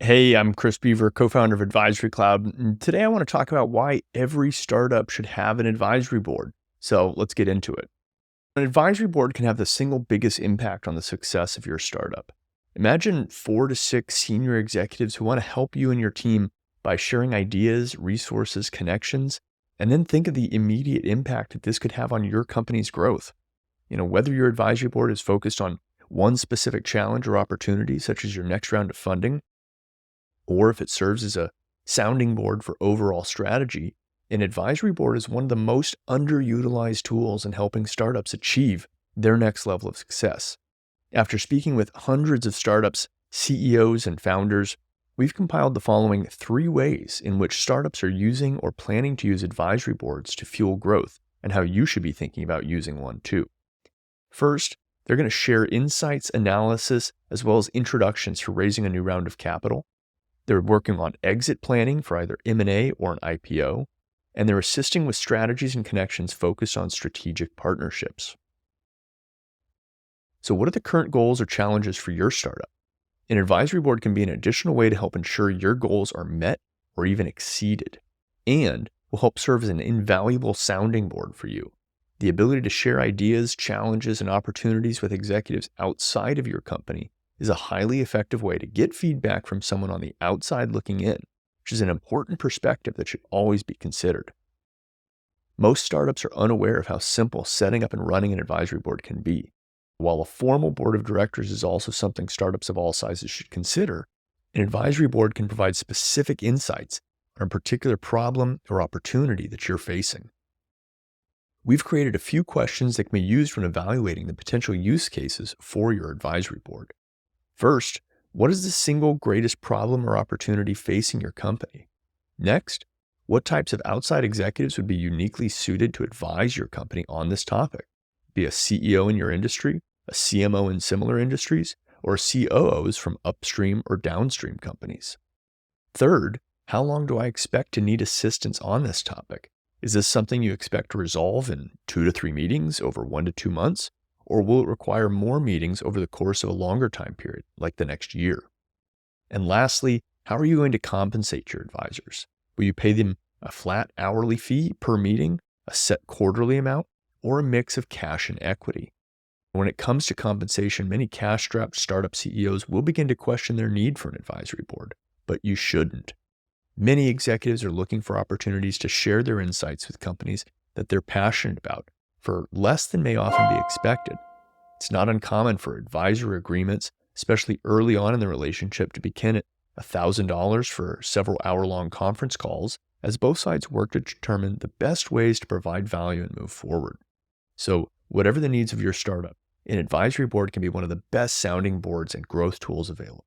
Hey, I'm Chris Beaver, co-founder of AdvisoryCloud, and today I want to talk about why every startup should have an advisory board. So let's get into it. An advisory board can have the single biggest impact on the success of your startup. Imagine 4 to 6 senior executives who want to help you and your team by sharing ideas, resources, connections, and then think of the immediate impact that this could have on your company's growth. Whether your advisory board is focused on one specific challenge or opportunity, such as your next round of funding, or if it serves as a sounding board for overall strategy, an advisory board is one of the most underutilized tools in helping startups achieve their next level of success. After speaking with hundreds of startups, CEOs, and founders, we've compiled the following 3 ways in which startups are using or planning to use advisory boards to fuel growth, and how you should be thinking about using one too. First, they're going to share insights, analysis, as well as introductions for raising a new round of capital. They're working on exit planning for either M&A or an IPO, and they're assisting with strategies and connections focused on strategic partnerships. So what are the current goals or challenges for your startup? An advisory board can be an additional way to help ensure your goals are met or even exceeded, and will help serve as an invaluable sounding board for you. The ability to share ideas, challenges, and opportunities with executives outside of your company is a highly effective way to get feedback from someone on the outside looking in, which is an important perspective that should always be considered. Most startups are unaware of how simple setting up and running an advisory board can be. While a formal board of directors is also something startups of all sizes should consider, an advisory board can provide specific insights on a particular problem or opportunity that you're facing. We've created a few questions that can be used when evaluating the potential use cases for your advisory board. First, what is the single greatest problem or opportunity facing your company? Next, what types of outside executives would be uniquely suited to advise your company on this topic? Be a CEO in your industry, a CMO in similar industries, or COOs from upstream or downstream companies. Third, how long do I expect to need assistance on this topic? Is this something you expect to resolve in 2 to 3 meetings over 1 to 2 months? Or will it require more meetings over the course of a longer time period, like the next year? And lastly, how are you going to compensate your advisors? Will you pay them a flat hourly fee per meeting, a set quarterly amount, or a mix of cash and equity? When it comes to compensation, many cash-strapped startup CEOs will begin to question their need for an advisory board, but you shouldn't. Many executives are looking for opportunities to share their insights with companies that they're passionate about for less than may often be expected. It's not uncommon for advisor agreements, especially early on in the relationship, to begin at $1,000 for several hour-long conference calls, as both sides work to determine the best ways to provide value and move forward. So whatever the needs of your startup, an advisory board can be one of the best sounding boards and growth tools available.